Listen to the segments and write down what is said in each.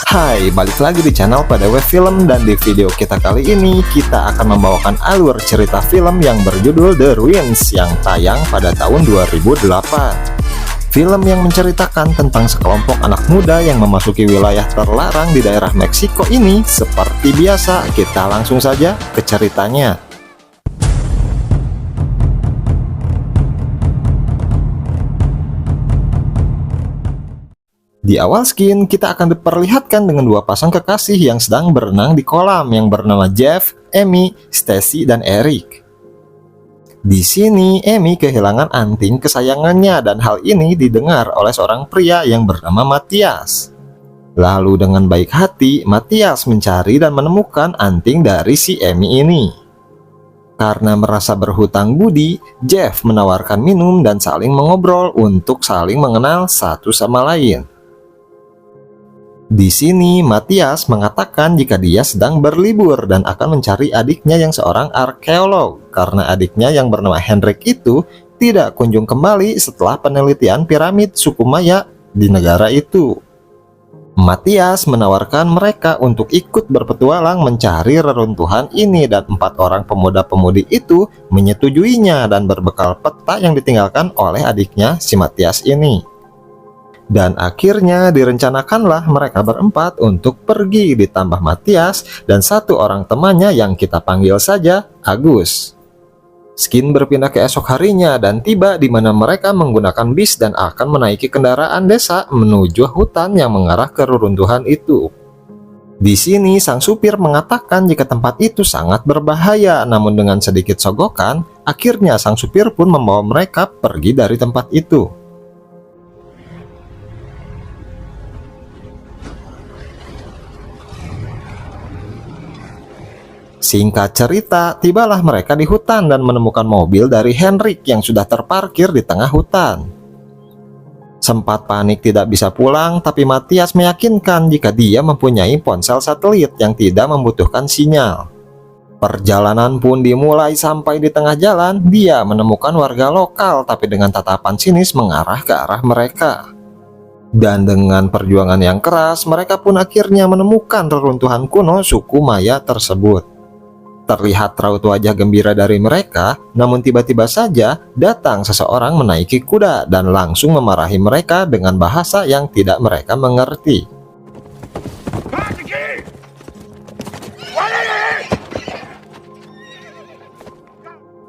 Hai, balik lagi di channel PDW Film, dan di video kita kali ini kita akan membawakan alur cerita film yang berjudul The Ruins yang tayang pada tahun 2008. Film yang menceritakan tentang sekelompok anak muda yang memasuki wilayah terlarang di daerah Meksiko ini. Seperti biasa, kita langsung saja ke ceritanya. Di awal skin, kita akan diperlihatkan dengan dua pasang kekasih yang sedang berenang di kolam yang bernama Jeff, Amy, Stacy, dan Eric. Di sini, Amy kehilangan anting kesayangannya dan hal ini didengar oleh seorang pria yang bernama Matthias. Lalu dengan baik hati, Matthias mencari dan menemukan anting dari si Amy ini. Karena merasa berhutang budi, Jeff menawarkan minum dan saling mengobrol untuk saling mengenal satu sama lain. Di sini, Matthias mengatakan jika dia sedang berlibur dan akan mencari adiknya yang seorang arkeolog, karena adiknya yang bernama Henrik itu tidak kunjung kembali setelah penelitian piramid suku Maya di negara itu. Matthias menawarkan mereka untuk ikut berpetualang mencari reruntuhan ini, dan 4 orang pemuda-pemudi itu menyetujuinya dan berbekal peta yang ditinggalkan oleh adiknya si Matthias ini. Dan akhirnya direncanakanlah mereka berempat untuk pergi, ditambah Matthias dan satu orang temannya yang kita panggil saja Agus. Skin berpindah ke esok harinya dan tiba di mana mereka menggunakan bis dan akan menaiki kendaraan desa menuju hutan yang mengarah ke reruntuhan itu. Di sini sang supir mengatakan jika tempat itu sangat berbahaya, namun dengan sedikit sogokan, akhirnya sang supir pun membawa mereka pergi dari tempat itu. Singkat cerita, tibalah mereka di hutan dan menemukan mobil dari Henrik yang sudah terparkir di tengah hutan. Sempat panik tidak bisa pulang, tapi Matthias meyakinkan jika dia mempunyai ponsel satelit yang tidak membutuhkan sinyal. Perjalanan pun dimulai. Sampai di tengah jalan, dia menemukan warga lokal tapi dengan tatapan sinis mengarah ke arah mereka. Dan dengan perjuangan yang keras, mereka pun akhirnya menemukan reruntuhan kuno suku Maya tersebut. Terlihat raut wajah gembira dari mereka, namun tiba-tiba saja datang seseorang menaiki kuda dan langsung memarahi mereka dengan bahasa yang tidak mereka mengerti.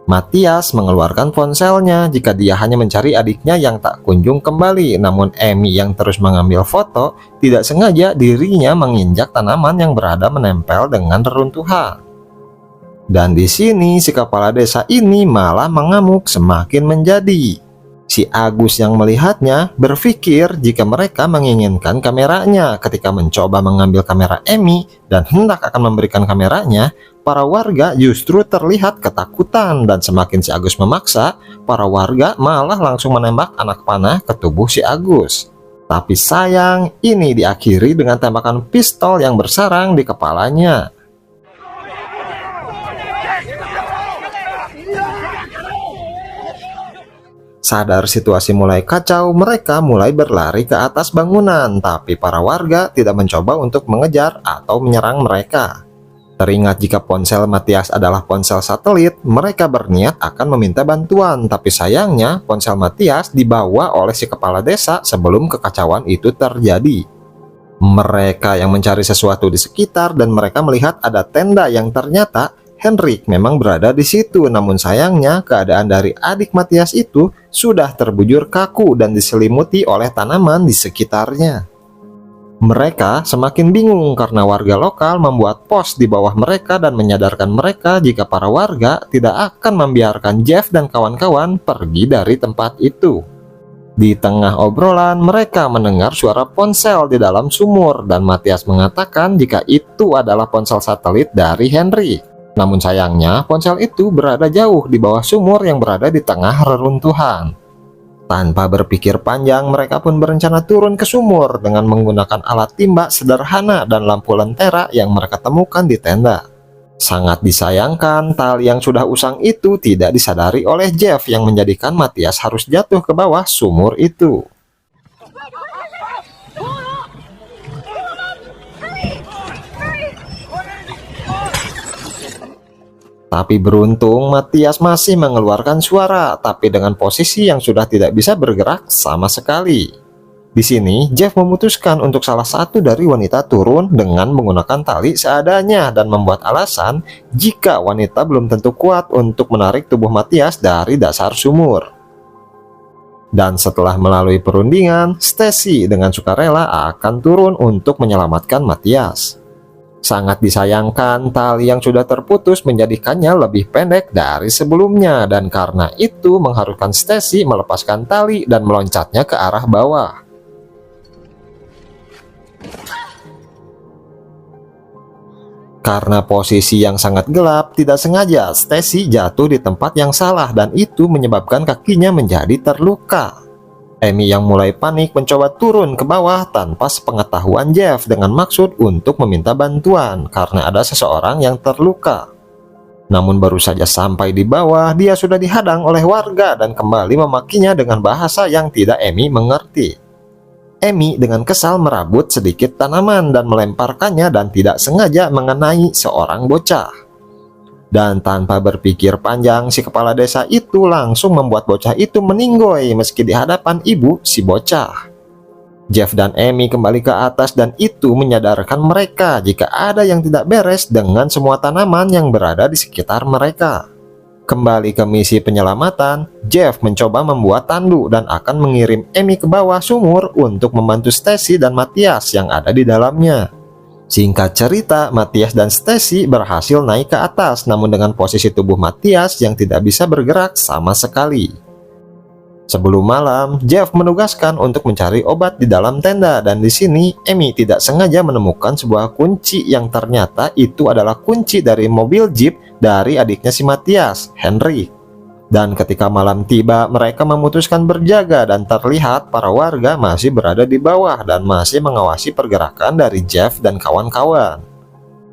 Matthias mengeluarkan ponselnya jika dia hanya mencari adiknya yang tak kunjung kembali, namun Amy yang terus mengambil foto tidak sengaja dirinya menginjak tanaman yang berada menempel dengan reruntuhan. Dan di sini si kepala desa ini malah mengamuk semakin menjadi. Si Agus yang melihatnya berpikir jika mereka menginginkan kameranya. Ketika mencoba mengambil kamera Amy dan hendak akan memberikan kameranya, para warga justru terlihat ketakutan, dan semakin si Agus memaksa, para warga malah langsung menembak anak panah ke tubuh si Agus. Tapi sayang, ini diakhiri dengan tembakan pistol yang bersarang di kepalanya. Sadar situasi mulai kacau, mereka mulai berlari ke atas bangunan, tapi para warga tidak mencoba untuk mengejar atau menyerang mereka. Teringat jika ponsel Matthias adalah ponsel satelit, mereka berniat akan meminta bantuan, tapi sayangnya ponsel Matthias dibawa oleh si kepala desa sebelum kekacauan itu terjadi. Mereka yang mencari sesuatu di sekitar dan mereka melihat ada tenda yang ternyata Henrik memang berada di situ, namun sayangnya keadaan dari adik Matthias itu sudah terbujur kaku dan diselimuti oleh tanaman di sekitarnya. Mereka semakin bingung karena warga lokal membuat pos di bawah mereka dan menyadarkan mereka jika para warga tidak akan membiarkan Jeff dan kawan-kawan pergi dari tempat itu. Di tengah obrolan, mereka mendengar suara ponsel di dalam sumur dan Matthias mengatakan jika itu adalah ponsel satelit dari Henrik. Namun sayangnya ponsel itu berada jauh di bawah sumur yang berada di tengah reruntuhan. Tanpa berpikir panjang, mereka pun berencana turun ke sumur dengan menggunakan alat timba sederhana dan lampu lentera yang mereka temukan di tenda. Sangat disayangkan, tali yang sudah usang itu tidak disadari oleh Jeff yang menjadikan Matthias harus jatuh ke bawah sumur itu. Tapi beruntung Matias masih mengeluarkan suara, tapi dengan posisi yang sudah tidak bisa bergerak sama sekali. Di sini, Jeff memutuskan untuk salah satu dari wanita turun dengan menggunakan tali seadanya dan membuat alasan jika wanita belum tentu kuat untuk menarik tubuh Matias dari dasar sumur. Dan setelah melalui perundingan, Stacy dengan sukarela akan turun untuk menyelamatkan Matias. Sangat disayangkan, tali yang sudah terputus menjadikannya lebih pendek dari sebelumnya, dan karena itu mengharuskan Stacy melepaskan tali dan meloncatnya ke arah bawah. Karena posisi yang sangat gelap, tidak sengaja Stacy jatuh di tempat yang salah dan itu menyebabkan kakinya menjadi terluka. Amy yang mulai panik mencoba turun ke bawah tanpa sepengetahuan Jeff dengan maksud untuk meminta bantuan karena ada seseorang yang terluka. Namun baru saja sampai di bawah, dia sudah dihadang oleh warga dan kembali memakinya dengan bahasa yang tidak Amy mengerti. Amy dengan kesal merabut sedikit tanaman dan melemparkannya dan tidak sengaja mengenai seorang bocah. Dan tanpa berpikir panjang, si kepala desa itu langsung membuat bocah itu meninggoy meski di hadapan ibu si bocah. Jeff dan Amy kembali ke atas dan itu menyadarkan mereka jika ada yang tidak beres dengan semua tanaman yang berada di sekitar mereka. Kembali ke misi penyelamatan, Jeff mencoba membuat tanduk dan akan mengirim Amy ke bawah sumur untuk membantu Stacy dan Matias yang ada di dalamnya. Singkat cerita, Matias dan Stacy berhasil naik ke atas, namun dengan posisi tubuh Matias yang tidak bisa bergerak sama sekali. Sebelum malam, Jeff menugaskan untuk mencari obat di dalam tenda, dan di sini Amy tidak sengaja menemukan sebuah kunci yang ternyata itu adalah kunci dari mobil Jeep dari adiknya si Matias, Henry. Dan ketika malam tiba, mereka memutuskan berjaga dan terlihat para warga masih berada di bawah dan masih mengawasi pergerakan dari Jeff dan kawan-kawan.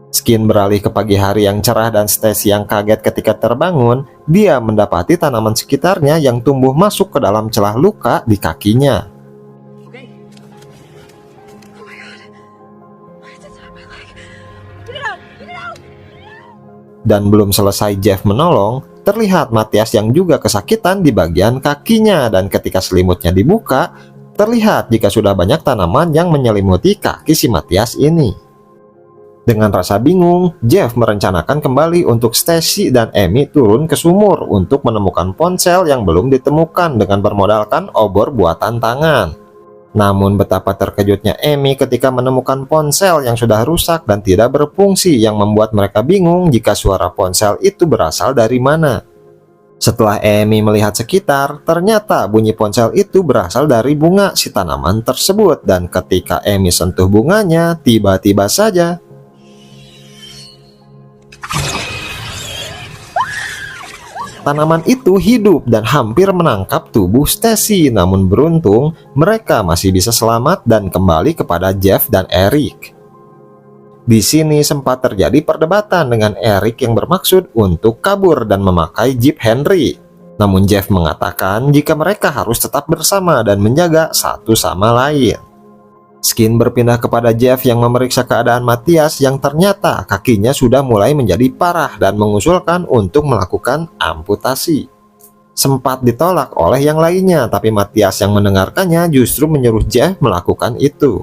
Skin beralih ke pagi hari yang cerah dan Stacy yang kaget ketika terbangun, dia mendapati tanaman sekitarnya yang tumbuh masuk ke dalam celah luka di kakinya. Dan belum selesai Jeff menolong, terlihat Matias yang juga kesakitan di bagian kakinya, dan ketika selimutnya dibuka, terlihat jika sudah banyak tanaman yang menyelimuti kaki si Matias ini. Dengan rasa bingung, Jeff merencanakan kembali untuk Stacy dan Amy turun ke sumur untuk menemukan ponsel yang belum ditemukan dengan bermodalkan obor buatan tangan. Namun betapa terkejutnya Amy ketika menemukan ponsel yang sudah rusak dan tidak berfungsi, yang membuat mereka bingung jika suara ponsel itu berasal dari mana. Setelah Amy melihat sekitar, ternyata bunyi ponsel itu berasal dari bunga si tanaman tersebut, dan ketika Amy sentuh bunganya, tiba-tiba saja tanaman itu hidup dan hampir menangkap tubuh Stacy. Namun beruntung, mereka masih bisa selamat dan kembali kepada Jeff dan Eric. Di sini sempat terjadi perdebatan dengan Eric yang bermaksud untuk kabur dan memakai Jeep Henry. Namun Jeff mengatakan jika mereka harus tetap bersama dan menjaga satu sama lain. Skin berpindah kepada Jeff yang memeriksa keadaan Matias yang ternyata kakinya sudah mulai menjadi parah dan mengusulkan untuk melakukan amputasi. Sempat ditolak oleh yang lainnya, tapi Matias yang mendengarkannya justru menyuruh Jeff melakukan itu.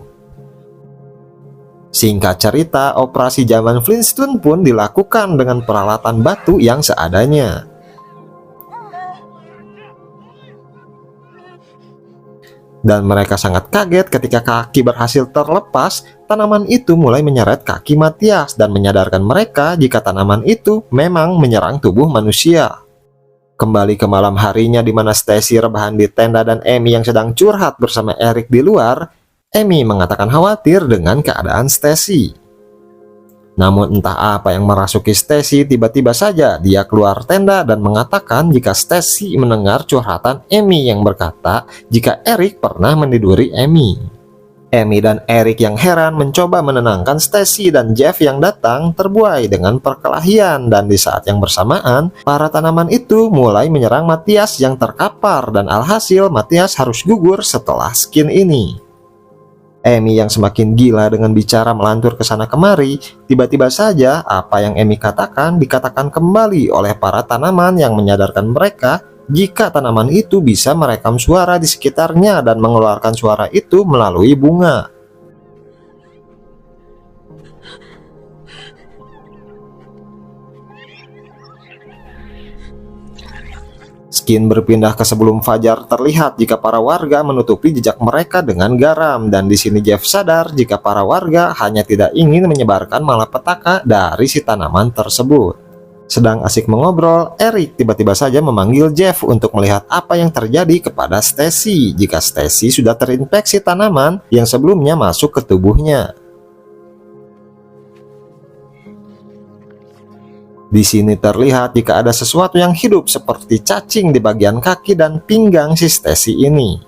Singkat cerita, operasi zaman Flintstone pun dilakukan dengan peralatan batu yang seadanya. Dan mereka sangat kaget ketika kaki berhasil terlepas. Tanaman itu mulai menyeret kaki Matias dan menyadarkan mereka jika tanaman itu memang menyerang tubuh manusia. Kembali ke malam harinya di mana Stacy rebahan di tenda dan Amy yang sedang curhat bersama Eric di luar. Amy mengatakan khawatir dengan keadaan Stacy. Namun entah apa yang merasuki Stacy, tiba-tiba saja dia keluar tenda dan mengatakan jika Stacy mendengar curhatan Amy yang berkata jika Eric pernah meniduri Amy. Amy dan Eric yang heran mencoba menenangkan Stacy, dan Jeff yang datang terbuai dengan perkelahian, dan di saat yang bersamaan para tanaman itu mulai menyerang Matias yang terkapar, dan alhasil Matias harus gugur setelah skin ini. Amy yang semakin gila dengan bicara melantur ke sana kemari. Tiba-tiba saja apa yang Amy katakan dikatakan kembali oleh para tanaman yang menyadarkan mereka jika tanaman itu bisa merekam suara di sekitarnya dan mengeluarkan suara itu melalui bunga. Skin berpindah ke sebelum fajar terlihat jika para warga menutupi jejak mereka dengan garam, dan di sini Jeff sadar jika para warga hanya tidak ingin menyebarkan malapetaka dari si tanaman tersebut. Sedang asik mengobrol, Eric tiba-tiba saja memanggil Jeff untuk melihat apa yang terjadi kepada Stacy jika Stacy sudah terinfeksi tanaman yang sebelumnya masuk ke tubuhnya. Di sini terlihat jika ada sesuatu yang hidup seperti cacing di bagian kaki dan pinggang si Stacy ini.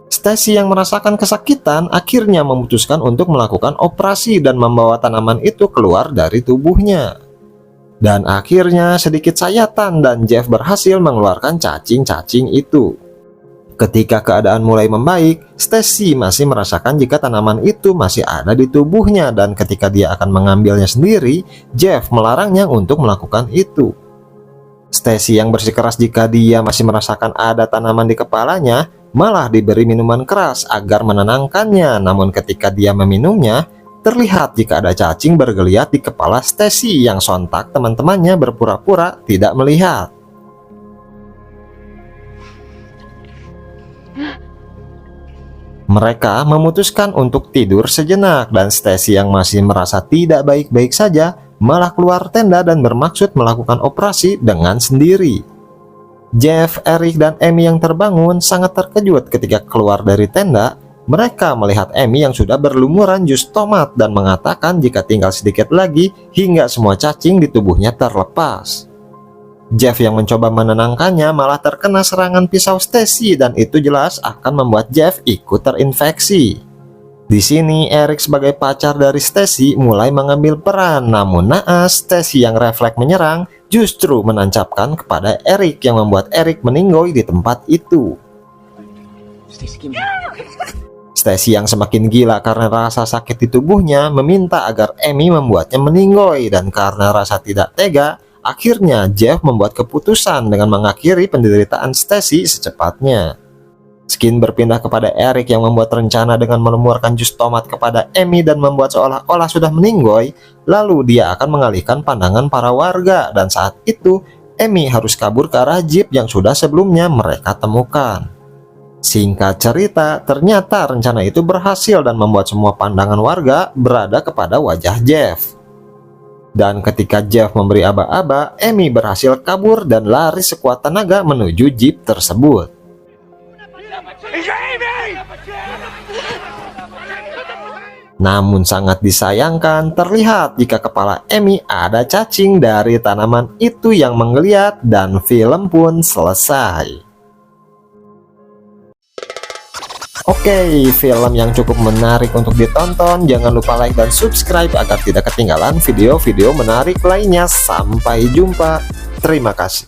Stacy yang merasakan kesakitan akhirnya memutuskan untuk melakukan operasi dan membawa tanaman itu keluar dari tubuhnya. Dan akhirnya sedikit sayatan dan Jeff berhasil mengeluarkan cacing-cacing itu. Ketika keadaan mulai membaik, Stacy masih merasakan jika tanaman itu masih ada di tubuhnya, dan ketika dia akan mengambilnya sendiri, Jeff melarangnya untuk melakukan itu. Stacy yang bersikeras jika dia masih merasakan ada tanaman di kepalanya, malah diberi minuman keras agar menenangkannya. Namun ketika dia meminumnya, terlihat jika ada cacing bergeliat di kepala Stacy yang sontak teman-temannya berpura-pura tidak melihat. Mereka memutuskan untuk tidur sejenak, dan Stacy yang masih merasa tidak baik-baik saja malah keluar tenda dan bermaksud melakukan operasi dengan sendiri. Jeff, Eric, dan Amy yang terbangun sangat terkejut ketika keluar dari tenda. Mereka melihat Amy yang sudah berlumuran jus tomat dan mengatakan jika tinggal sedikit lagi hingga semua cacing di tubuhnya terlepas. Jeff yang mencoba menenangkannya malah terkena serangan pisau Stacy, dan itu jelas akan membuat Jeff ikut terinfeksi. Di sini Eric sebagai pacar dari Stacy mulai mengambil peran, namun naas Stacy yang refleks menyerang justru menancapkan kepada Eric yang membuat Eric meninggoy di tempat itu. Stacy yang semakin gila karena rasa sakit di tubuhnya meminta agar Amy membuatnya meninggoy, dan karena rasa tidak tega, akhirnya Jeff membuat keputusan dengan mengakhiri penderitaan Stacy secepatnya. Skin berpindah kepada Eric yang membuat rencana dengan melumurkan jus tomat kepada Amy dan membuat seolah-olah sudah meninggoy, lalu dia akan mengalihkan pandangan para warga, dan saat itu Amy harus kabur ke arah jeep yang sudah sebelumnya mereka temukan. Singkat cerita, ternyata rencana itu berhasil dan membuat semua pandangan warga berada kepada wajah Jeff. Dan ketika Jeff memberi aba-aba, Amy berhasil kabur dan lari sekuat tenaga menuju jeep tersebut. Namun sangat disayangkan, terlihat jika kepala Amy ada cacing dari tanaman itu yang menggeliat, dan film pun selesai. Oke, film yang cukup menarik untuk ditonton. Jangan lupa like dan subscribe agar tidak ketinggalan video-video menarik lainnya. Sampai jumpa. Terima kasih.